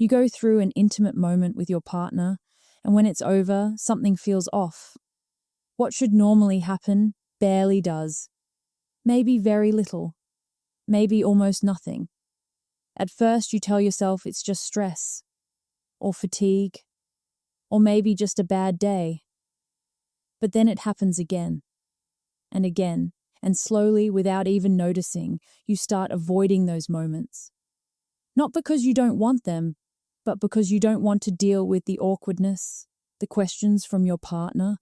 You go through an intimate moment with your partner, and when it's over, something feels off. What should normally happen barely does. Maybe very little. Maybe almost nothing. At first, you tell yourself it's just stress, or fatigue, or maybe just a bad day. But then it happens again, and slowly, without even noticing, you start avoiding those moments. Not because you don't want them, but because you don't want to deal with the awkwardness, the questions from your partner,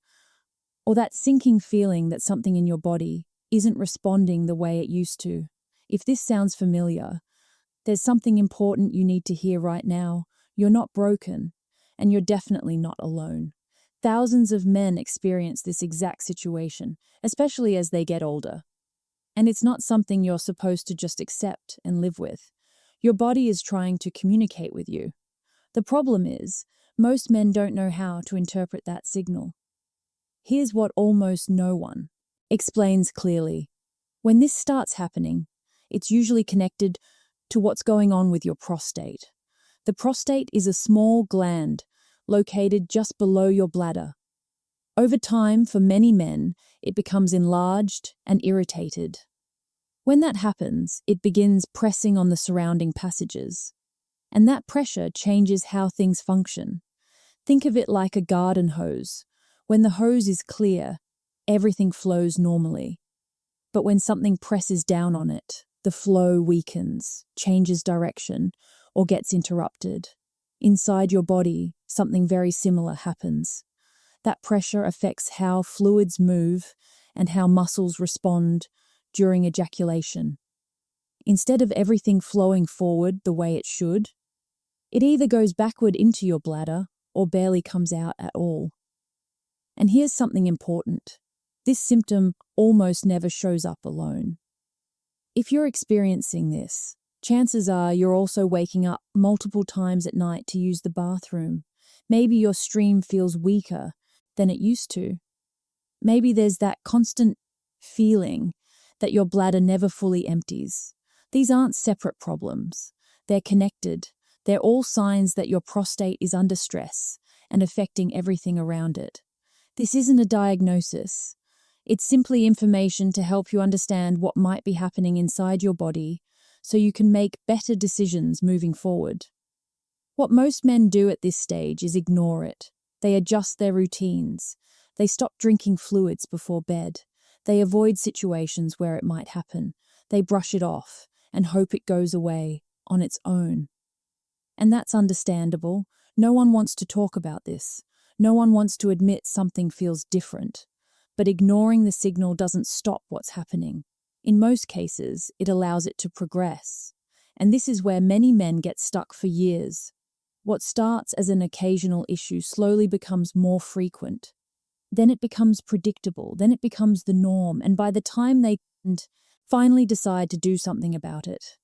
or that sinking feeling that something in your body isn't responding the way it used to. If this sounds familiar, there's something important you need to hear right now. You're not broken, and you're definitely not alone. Thousands of men experience this exact situation, especially as they get older. And it's not something you're supposed to just accept and live with. Your body is trying to communicate with you. The problem is, most men don't know how to interpret that signal. Here's what almost no one explains clearly. When this starts happening, it's usually connected to what's going on with your prostate. The prostate is a small gland located just below your bladder. Over time, for many men, it becomes enlarged and irritated. When that happens, it begins pressing on the surrounding passages. And that pressure changes how things function. Think of it like a garden hose. When the hose is clear, everything flows normally. But when something presses down on it, the flow weakens, changes direction, or gets interrupted. Inside your body, something very similar happens. That pressure affects how fluids move and how muscles respond during ejaculation. Instead of everything flowing forward the way it should, it either goes backward into your bladder or barely comes out at all. And here's something important. This symptom almost never shows up alone. If you're experiencing this, chances are you're also waking up multiple times at night to use the bathroom. Maybe your stream feels weaker than it used to. Maybe there's that constant feeling that your bladder never fully empties. These aren't separate problems. They're connected. They're all signs that your prostate is under stress and affecting everything around it. This isn't a diagnosis. It's simply information to help you understand what might be happening inside your body so you can make better decisions moving forward. What most men do at this stage is ignore it. They adjust their routines. They stop drinking fluids before bed. They avoid situations where it might happen. They brush it off and hope it goes away on its own. And that's understandable. No one wants to talk about this. No one wants to admit something feels different. But ignoring the signal doesn't stop what's happening. In most cases, it allows it to progress. And this is where many men get stuck for years. What starts as an occasional issue slowly becomes more frequent. Then it becomes predictable. Then it becomes the norm. And by the time they finally decide to do something about it,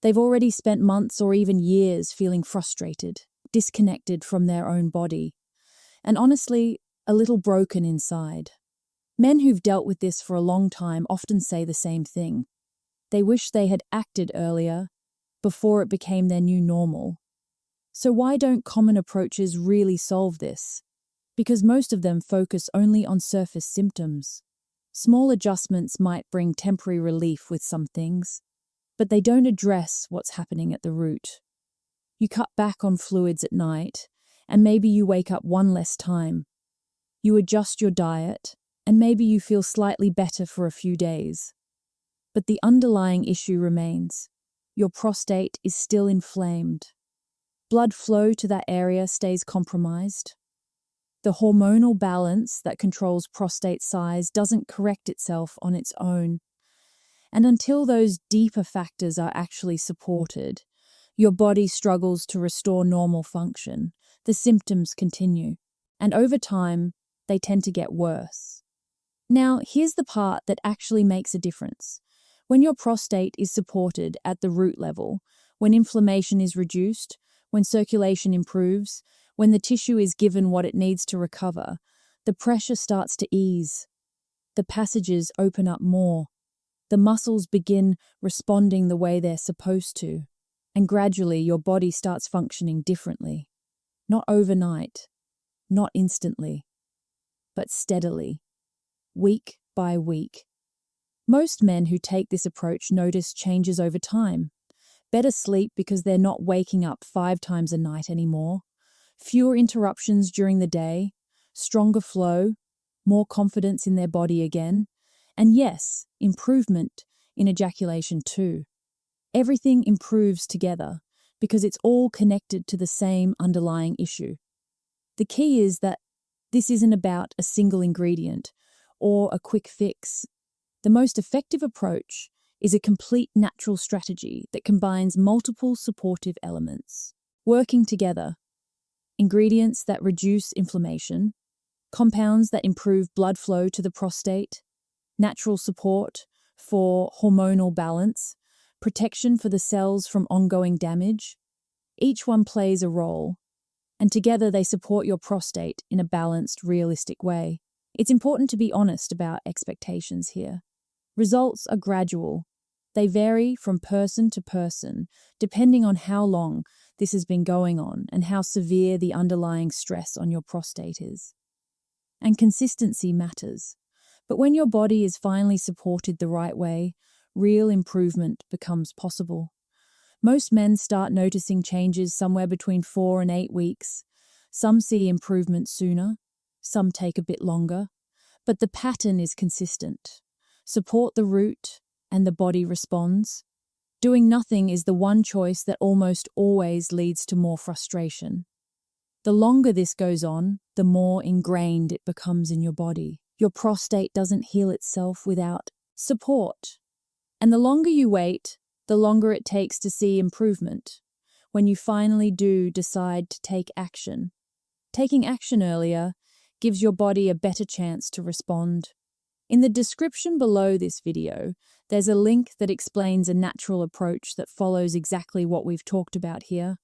they've already spent months or even years feeling frustrated, disconnected from their own body, and honestly, a little broken inside. Men who've dealt with this for a long time often say the same thing. They wish they had acted earlier, before it became their new normal. So why don't common approaches really solve this? Because most of them focus only on surface symptoms. Small adjustments might bring temporary relief with some things, but they don't address what's happening at the root. You cut back on fluids at night, and maybe you wake up one less time. You adjust your diet, and maybe you feel slightly better for a few days. But the underlying issue remains. Your prostate is still inflamed. Blood flow to that area stays compromised. The hormonal balance that controls prostate size doesn't correct itself on its own. And until those deeper factors are actually supported, your body struggles to restore normal function. The symptoms continue, and over time, they tend to get worse. Now, here's the part that actually makes a difference. When your prostate is supported at the root level, when inflammation is reduced, when circulation improves, when the tissue is given what it needs to recover, the pressure starts to ease. The passages open up more. The muscles begin responding the way they're supposed to. And gradually your body starts functioning differently. Not overnight, not instantly, but steadily, week by week. Most men who take this approach notice changes over time. Better sleep because they're not waking up 5 times a night anymore. Fewer interruptions during the day, stronger flow, more confidence in their body again, and yes, improvement in ejaculation too. Everything improves together because it's all connected to the same underlying issue. The key is that this isn't about a single ingredient or a quick fix. The most effective approach is a complete natural strategy that combines multiple supportive elements, working together. Ingredients that reduce inflammation, compounds that improve blood flow to the prostate, natural support for hormonal balance, protection for the cells from ongoing damage. Each one plays a role, and together they support your prostate in a balanced, realistic way. It's important to be honest about expectations here. Results are gradual. They vary from person to person, depending on how long this has been going on and how severe the underlying stress on your prostate is. And consistency matters. But when your body is finally supported the right way, real improvement becomes possible. Most men start noticing changes somewhere between 4 and 8 weeks. Some see improvement sooner, some take a bit longer, but the pattern is consistent. Support the root, and the body responds. Doing nothing is the one choice that almost always leads to more frustration. The longer this goes on, the more ingrained it becomes in your body. Your prostate doesn't heal itself without support. And the longer you wait, the longer it takes to see improvement. When you finally do decide to take action. Taking action earlier gives your body a better chance to respond. In the description below this video, there's a link that explains a natural approach that follows exactly what we've talked about here.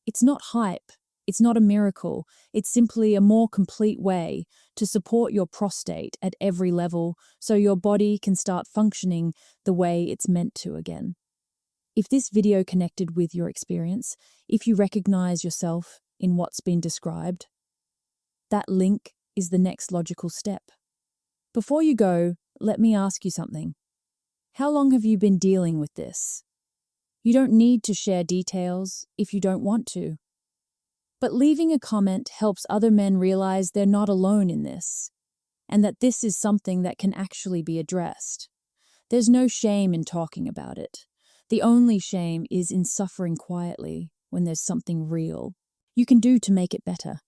It's not hype, it's not a miracle, it's simply a more complete way to support your prostate at every level so your body can start functioning the way it's meant to again. If this video connected with your experience, if you recognize yourself in what's been described, that link is the next logical step. Before you go, let me ask you something. How long have you been dealing with this? You don't need to share details if you don't want to. But leaving a comment helps other men realize they're not alone in this, and that this is something that can actually be addressed. There's no shame in talking about it. The only shame is in suffering quietly when there's something real you can do to make it better.